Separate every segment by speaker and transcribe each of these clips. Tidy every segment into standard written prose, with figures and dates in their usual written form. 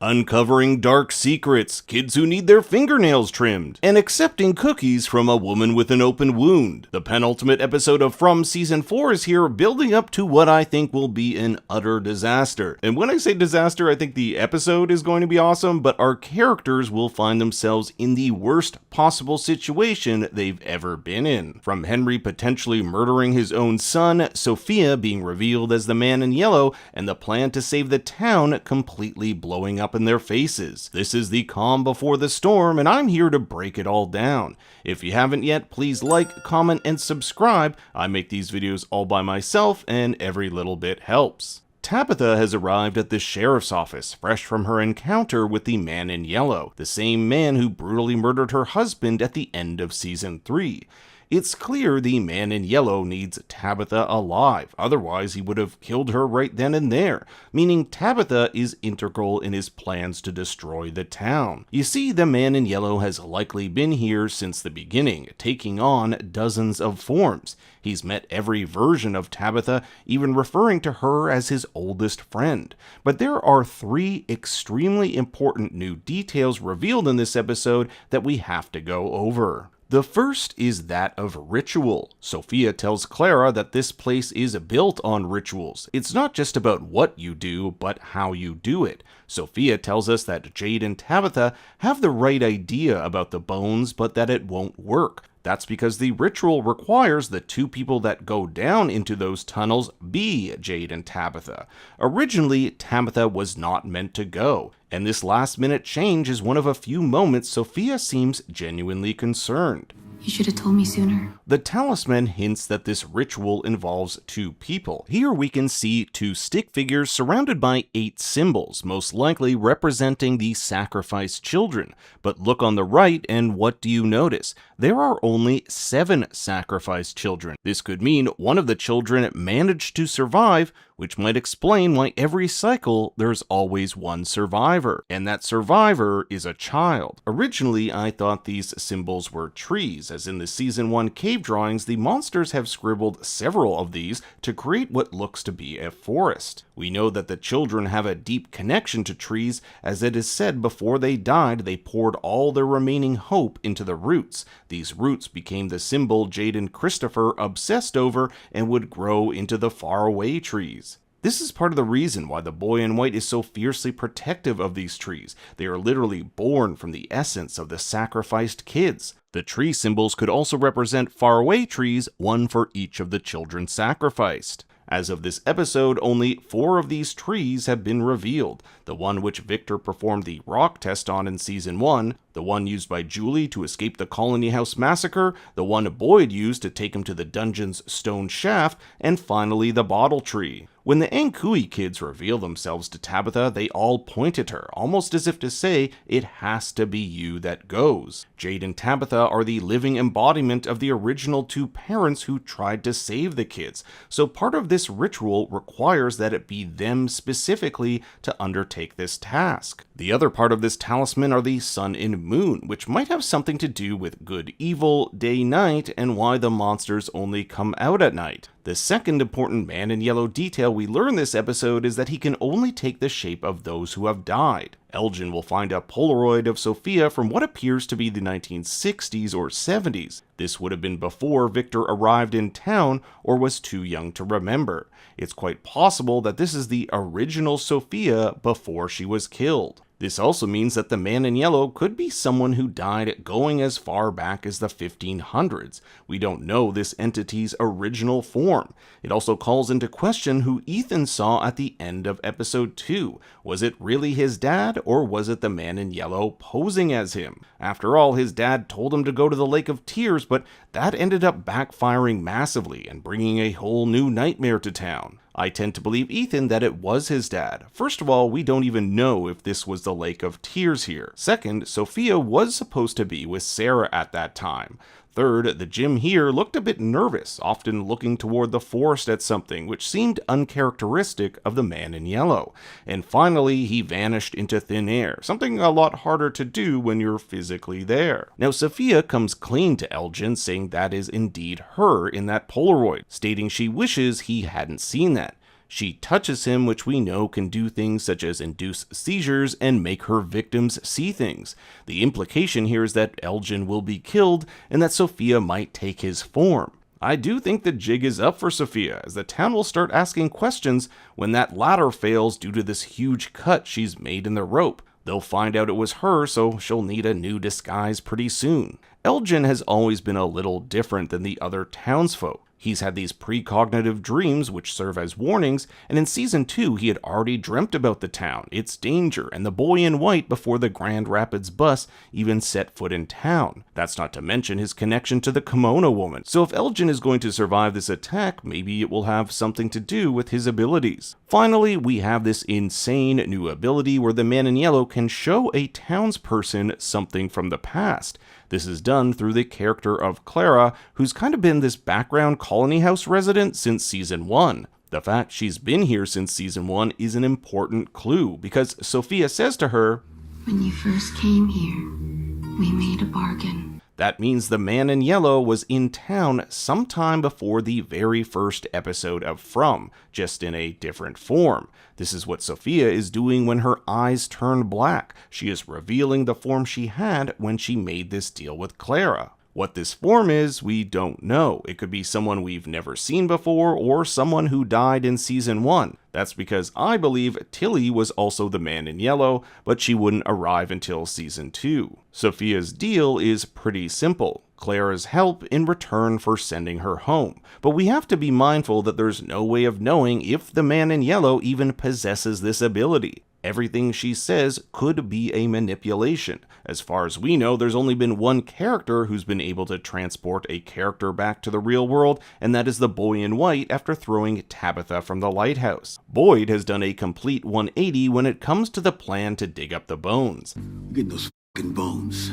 Speaker 1: uncovering dark secrets, kids who need their fingernails trimmed, and accepting cookies from a woman with an open wound. The penultimate episode of From Season 4 is here, building up to what I think will be an utter disaster. And when I say disaster, I think the episode is going to be awesome, but our characters will find themselves in the worst possible situation they've ever been in. From Henry potentially murdering his own son, Sophia being revealed as the man in yellow, and the plan to save the town completely blowing up in their faces. This is the calm before the storm, and I'm here to break it all down. If you haven't yet, please like, comment, and subscribe. I make these videos all by myself, and every little bit helps. Tabitha has arrived at the sheriff's office, fresh from her encounter with the man in yellow, the same man who brutally murdered her husband at the end of Season 3. It's clear the man in yellow needs Tabitha alive, otherwise he would have killed her right then and there, meaning Tabitha is integral in his plans to destroy the town. You see, the man in yellow has likely been here since the beginning, taking on dozens of forms. He's met every version of Tabitha, even referring to her as his oldest friend. But there are 3 extremely important new details revealed in this episode that we have to go over. The first is that of ritual. Sophia tells Clara that this place is built on rituals. It's not just about what you do, but how you do it. Sophia tells us that Jade and Tabitha have the right idea about the bones, but that it won't work. That's because the ritual requires the 2 people that go down into those tunnels be Jade and Tabitha. Originally, Tabitha was not meant to go, and this last-minute change is one of a few moments Sophia seems genuinely concerned.
Speaker 2: You should have told me sooner.
Speaker 1: The talisman hints that this ritual involves 2 people. Here we can see 2 stick figures surrounded by 8 symbols, most likely representing the sacrificed children. But look on the right, and what do you notice? There are only 7 sacrificed children. This could mean one of the children managed to survive, which might explain why every cycle there's always one survivor, and that survivor is a child. Originally, I thought these symbols were trees, as in the Season 1 cave drawings, the monsters have scribbled several of these to create what looks to be a forest. We know that the children have a deep connection to trees, as it is said before they died, they poured all their remaining hope into the roots. These roots became the symbol Jade and Christopher obsessed over and would grow into the faraway trees. This is part of the reason why the boy in white is so fiercely protective of these trees. They are literally born from the essence of the sacrificed kids. The tree symbols could also represent faraway trees, one for each of the children sacrificed. As of this episode, only 4 of these trees have been revealed. The one which Victor performed the rock test on in Season 1, the one used by Julie to escape the Colony House massacre, the one Boyd used to take him to the dungeon's stone shaft, and finally the bottle tree. When the Ankui kids reveal themselves to Tabitha, they all point at her, almost as if to say, it has to be you that goes. Jade and Tabitha are the living embodiment of the original 2 parents who tried to save the kids, so part of this ritual requires that it be them specifically to undertake this task. The other part of this talisman are the sun and moon, which might have something to do with good, evil, day, night, and why the monsters only come out at night. The second important man in yellow detail we learn this episode is that he can only take the shape of those who have died. Elgin will find a Polaroid of Sophia from what appears to be the 1960s or 70s. This would have been before Victor arrived in town or was too young to remember. It's quite possible that this is the original Sophia before she was killed. This also means that the man in yellow could be someone who died going as far back as the 1500s. We don't know this entity's original form. It also calls into question who Ethan saw at the end of episode 2. Was it really his dad, or was it the man in yellow posing as him? After all, his dad told him to go to the Lake of Tears, but that ended up backfiring massively and bringing a whole new nightmare to town. I tend to believe Ethan that it was his dad. First of all, we don't even know if this was the Lake of Tears here. Second, Sophia was supposed to be with Sarah at that time. Third, the Jim here looked a bit nervous, often looking toward the forest at something, which seemed uncharacteristic of the man in yellow. And finally, he vanished into thin air, something a lot harder to do when you're physically there. Now, Sophia comes clean to Elgin, saying that is indeed her in that Polaroid, stating she wishes he hadn't seen that. She touches him, which we know can do things such as induce seizures and make her victims see things. The implication here is that Elgin will be killed and that Sophia might take his form. I do think the jig is up for Sophia, as the town will start asking questions when that ladder fails due to this huge cut she's made in the rope. They'll find out it was her, so she'll need a new disguise pretty soon. Elgin has always been a little different than the other townsfolk. He's had these precognitive dreams which serve as warnings, and in Season 2 he had already dreamt about the town, its danger, and the boy in white before the Grand Rapids bus even set foot in town. That's not to mention his connection to the kimono woman, so if Elgin is going to survive this attack, maybe it will have something to do with his abilities. Finally, we have this insane new ability where the man in yellow can show a townsperson something from the past. This is done through the character of Clara, who's kind of been this background colony house resident since Season 1. The fact she's been here since Season 1 is an important clue, because Sophia says to her,
Speaker 2: "When you first came here, we made a bargain."
Speaker 1: That means the man in yellow was in town sometime before the very first episode of From, just in a different form. This is what Sophia is doing when her eyes turn black. She is revealing the form she had when she made this deal with Clara. What this form is, we don't know. It could be someone we've never seen before, or someone who died in Season 1. That's because I believe Tilly was also the man in yellow, but she wouldn't arrive until Season 2. Sophia's deal is pretty simple. Clara's help in return for sending her home. But we have to be mindful that there's no way of knowing if the man in yellow even possesses this ability. Everything she says could be a manipulation. As far as we know, there's only been one character who's been able to transport a character back to the real world, and that is the boy in white after throwing Tabitha from the lighthouse. Boyd has done a complete 180 when it comes to the plan to dig up the bones.
Speaker 3: Get those fucking bones.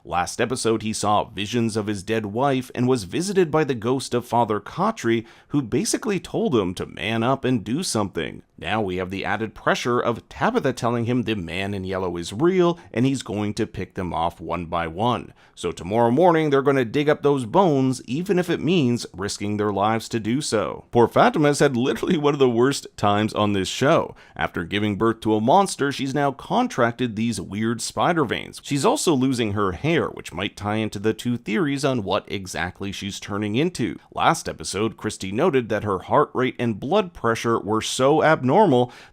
Speaker 1: Last episode, he saw visions of his dead wife and was visited by the ghost of Father Kotri, who basically told him to man up and do something. Now we have the added pressure of Tabitha telling him the man in yellow is real and he's going to pick them off one by one. So tomorrow morning they're going to dig up those bones, even if it means risking their lives to do so. Poor Fatima's had literally one of the worst times on this show. After giving birth to a monster, she's now contracted these weird spider veins. She's also losing her hair, which might tie into the two theories on what exactly she's turning into. Last episode, Christy noted that her heart rate and blood pressure were so abnormal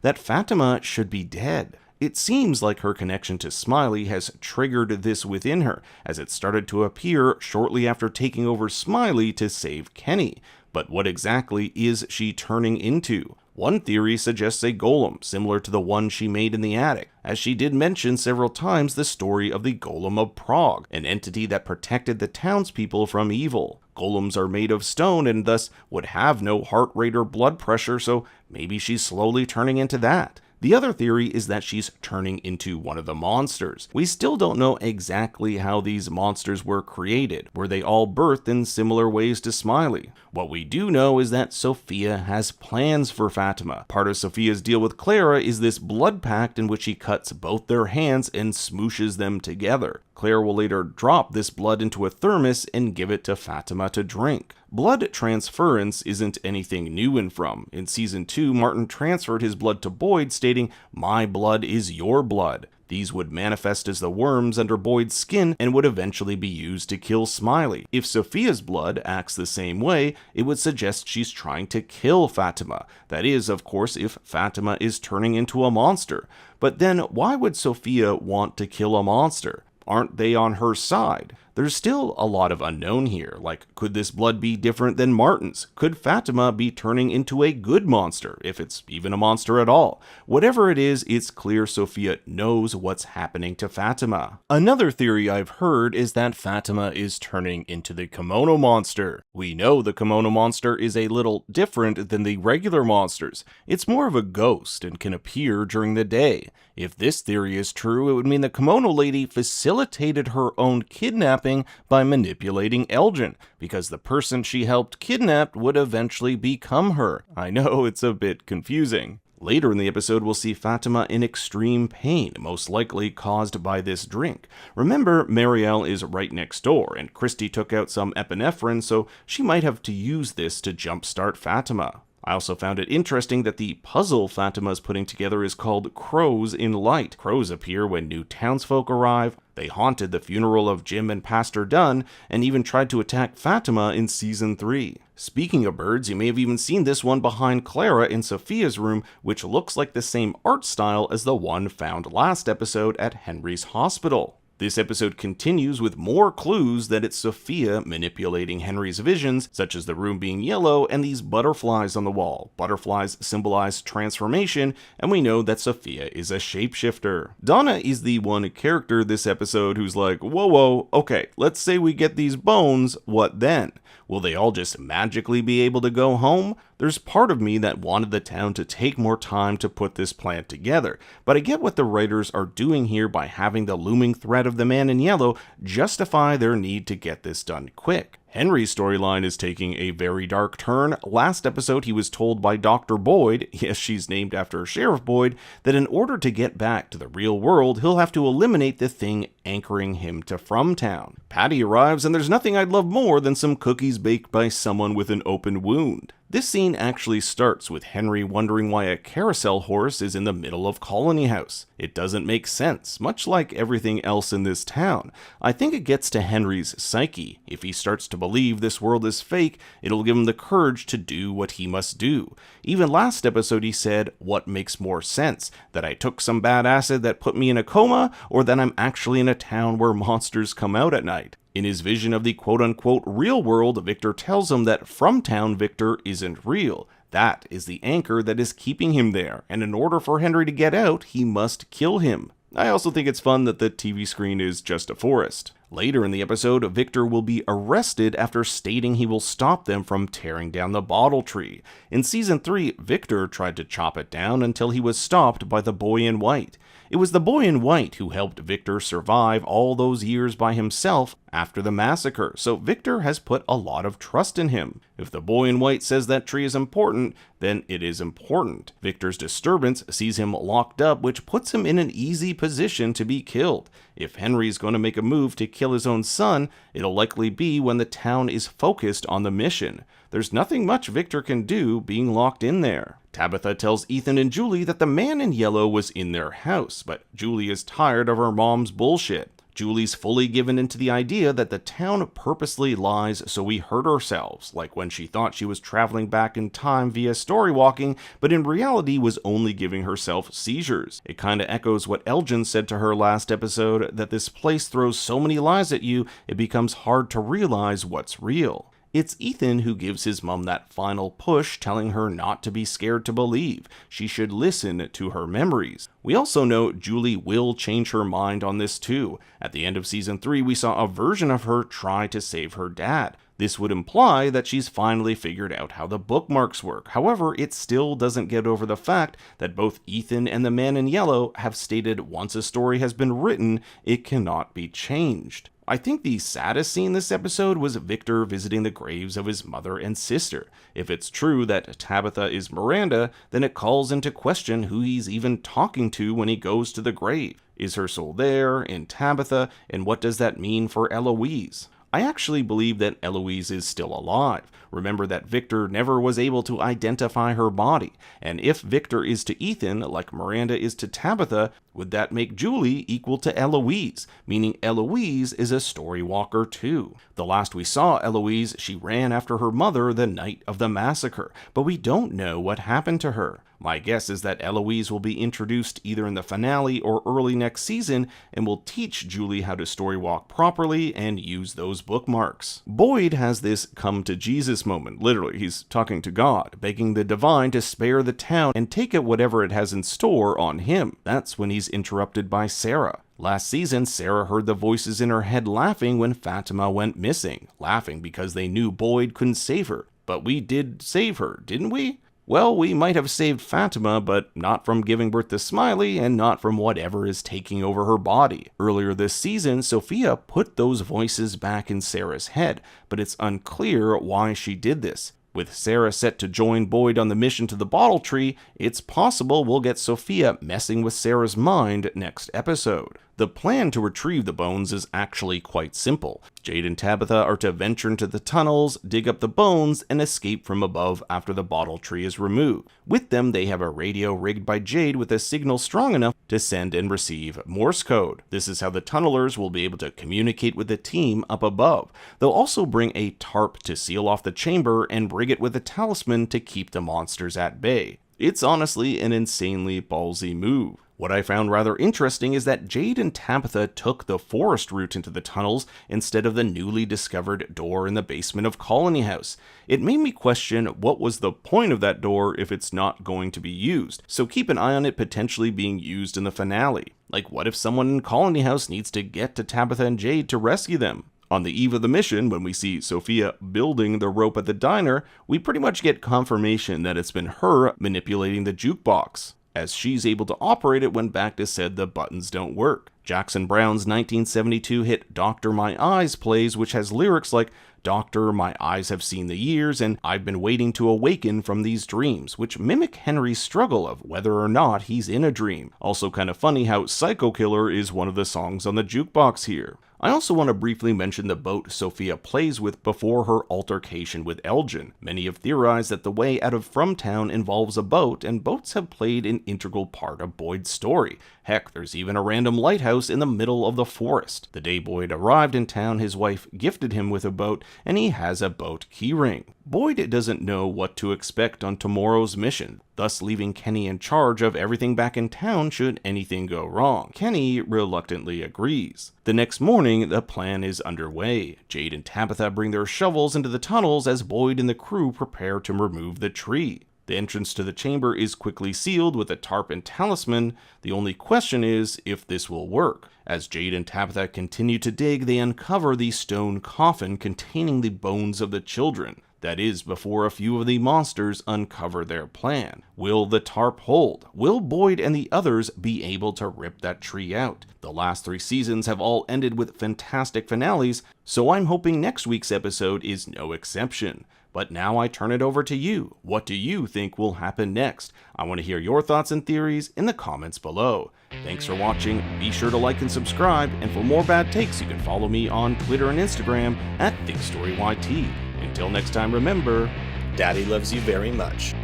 Speaker 1: that Fatima should be dead. It seems like her connection to Smiley has triggered this within her, as it started to appear shortly after taking over Smiley to save Kenny. But what exactly is she turning into? One theory suggests a golem, similar to the one she made in the attic, as she did mention several times the story of the Golem of Prague, an entity that protected the townspeople from evil. Golems are made of stone and thus would have no heart rate or blood pressure, so maybe she's slowly turning into that. The other theory is that she's turning into one of the monsters. We still don't know exactly how these monsters were created. Were they all birthed in similar ways to Smiley? What we do know is that Sophia has plans for Fatima. Part of Sophia's deal with Clara is this blood pact in which he cuts both their hands and smooshes them together. Claire will later drop this blood into a thermos and give it to Fatima to drink. Blood transference isn't anything new in From. In Season 2, Martin transferred his blood to Boyd, stating, "My blood is your blood." These would manifest as the worms under Boyd's skin and would eventually be used to kill Smiley. If Sophia's blood acts the same way, it would suggest she's trying to kill Fatima. That is, of course, if Fatima is turning into a monster. But then, why would Sophia want to kill a monster? Aren't they on her side? There's still a lot of unknown here, like could this blood be different than Martin's? Could Fatima be turning into a good monster, if it's even a monster at all? Whatever it is, it's clear Sophia knows what's happening to Fatima. Another theory I've heard is that Fatima is turning into the kimono monster. We know the kimono monster is a little different than the regular monsters. It's more of a ghost and can appear during the day. If this theory is true, it would mean the kimono lady facilitated her own kidnapping by manipulating Elgin, because the person she helped kidnap would eventually become her. I know it's a bit confusing. Later in the episode, we'll see Fatima in extreme pain, most likely caused by this drink. Remember, Marielle is right next door, and Christy took out some epinephrine, so she might have to use this to jumpstart Fatima. I also found it interesting that the puzzle Fatima's putting together is called Crows in Light. Crows appear when new townsfolk arrive. They haunted the funeral of Jim and Pastor Dunn, and even tried to attack Fatima in Season 3. Speaking of birds, you may have even seen this one behind Clara in Sophia's room, which looks like the same art style as the one found last episode at Henry's hospital. This episode continues with more clues that it's Sophia manipulating Henry's visions, such as the room being yellow and these butterflies on the wall. Butterflies symbolize transformation, and we know that Sophia is a shapeshifter. Donna is the one character this episode who's like, whoa, okay, let's say we get these bones, what then? Will they all just magically be able to go home? There's part of me that wanted the town to take more time to put this plan together, but I get what the writers are doing here by having the looming threat of the man in yellow justify their need to get this done quick. Henry's storyline is taking a very dark turn. Last episode, he was told by Dr. Boyd, yes, she's named after Sheriff Boyd, that in order to get back to the real world, he'll have to eliminate the thing anchoring him to Fromtown. Patty arrives, and there's nothing I'd love more than some cookies baked by someone with an open wound. This scene actually starts with Henry wondering why a carousel horse is in the middle of Colony House. It doesn't make sense, much like everything else in this town. I think it gets to Henry's psyche. If he starts to believe this world is fake, it'll give him the courage to do what he must do. Even last episode he said, what makes more sense? That I took some bad acid that put me in a coma, or that I'm actually in a town where monsters come out at night? In his vision of the quote-unquote real world, Victor tells him that Fromtown Victor isn't real. That is the anchor that is keeping him there, and in order for Henry to get out, he must kill him. I also think it's fun that the TV screen is just a forest. Later in the episode, Victor will be arrested after stating he will stop them from tearing down the bottle tree. In Season 3, Victor tried to chop it down until he was stopped by the boy in white. It was the boy in white who helped Victor survive all those years by himself after the massacre, so Victor has put a lot of trust in him. If the boy in white says that tree is important, then it is important. Victor's disturbance sees him locked up, which puts him in an easy position to be killed. If Henry's going to make a move to kill his own son, it'll likely be when the town is focused on the mission. There's nothing much Victor can do being locked in there. Tabitha tells Ethan and Julie that the man in yellow was in their house, but Julie is tired of her mom's bullshit. Julie's fully given into the idea that the town purposely lies so we hurt ourselves, like when she thought she was traveling back in time via story walking, but in reality was only giving herself seizures. It kinda echoes what Elgin said to her last episode, that this place throws so many lies at you, it becomes hard to realize what's real. It's Ethan who gives his mom that final push, telling her not to be scared to believe. She should listen to her memories. We also know Julie will change her mind on this too. At the end of Season 3, we saw a version of her try to save her dad. This would imply that she's finally figured out how the bookmarks work. However, it still doesn't get over the fact that both Ethan and the man in yellow have stated once a story has been written, it cannot be changed. I think the saddest scene this episode was Victor visiting the graves of his mother and sister. If it's true that Tabitha is Miranda, then it calls into question who he's even talking to when he goes to the grave. Is her soul there, in Tabitha, and what does that mean for Eloise? I actually believe that Eloise is still alive. Remember that Victor never was able to identify her body, and if Victor is to Ethan like Miranda is to Tabitha, would that make Julie equal to Eloise, meaning Eloise is a story walker too? The last we saw Eloise, she ran after her mother the night of the massacre, but we don't know what happened to her. My guess is that Eloise will be introduced either in the finale or early next season and will teach Julie how to storywalk properly and use those bookmarks. Boyd has this come to Jesus moment. Literally, he's talking to God, begging the divine to spare the town and take it whatever it has in store on him. That's when he's interrupted by Sarah. Last season, Sarah heard the voices in her head laughing when Fatima went missing, laughing because they knew Boyd couldn't save her. But we did save her, didn't we? Well, we might have saved Fatima, but not from giving birth to Smiley and not from whatever is taking over her body. Earlier this season, Sophia put those voices back in Sarah's head, but it's unclear why she did this. With Sarah set to join Boyd on the mission to the bottle tree, it's possible we'll get Sophia messing with Sarah's mind next episode. The plan to retrieve the bones is actually quite simple. Jade and Tabitha are to venture into the tunnels, dig up the bones, and escape from above after the bottle tree is removed. With them, they have a radio rigged by Jade with a signal strong enough to send and receive Morse code. This is how the tunnelers will be able to communicate with the team up above. They'll also bring a tarp to seal off the chamber and rig it with a talisman to keep the monsters at bay. It's honestly an insanely ballsy move. What I found rather interesting is that Jade and Tabitha took the forest route into the tunnels instead of the newly discovered door in the basement of Colony House. It made me question what was the point of that door if it's not going to be used, so keep an eye on it potentially being used in the finale. Like, what if someone in Colony House needs to get to Tabitha and Jade to rescue them? On the eve of the mission, when we see Sophia building the rope at the diner, we pretty much get confirmation that it's been her manipulating the jukebox, as she's able to operate it when Bactus said the buttons don't work. Jackson Browne's 1972 hit Doctor My Eyes plays, which has lyrics like, "Doctor, my eyes have seen the years, and I've been waiting to awaken from these dreams," which mimic Henry's struggle of whether or not he's in a dream. Also kind of funny how Psycho Killer is one of the songs on the jukebox here. I also want to briefly mention the boat Sophia plays with before her altercation with Elgin. Many have theorized that the way out of Fromtown involves a boat, and boats have played an integral part of Boyd's story. Heck, there's even a random lighthouse in the middle of the forest. The day Boyd arrived in town, his wife gifted him with a boat, and he has a boat keyring. Boyd doesn't know what to expect on tomorrow's mission, thus leaving Kenny in charge of everything back in town should anything go wrong. Kenny reluctantly agrees. The next morning, the plan is underway. Jade and Tabitha bring their shovels into the tunnels as Boyd and the crew prepare to remove the tree. The entrance to the chamber is quickly sealed with a tarp and talisman. The only question is if this will work. As Jade and Tabitha continue to dig, they uncover the stone coffin containing the bones of the children. That is, before a few of the monsters uncover their plan. Will the tarp hold? Will Boyd and the others be able to rip that tree out? The last 3 seasons have all ended with fantastic finales, so I'm hoping next week's episode is no exception. But now I turn it over to you. What do you think will happen next? I want to hear your thoughts and theories in the comments below. Thanks for watching. Be sure to like and subscribe, and for more bad takes, you can follow me on Twitter and Instagram at ThinkStoryYT. Until next time, remember, Daddy loves you very much.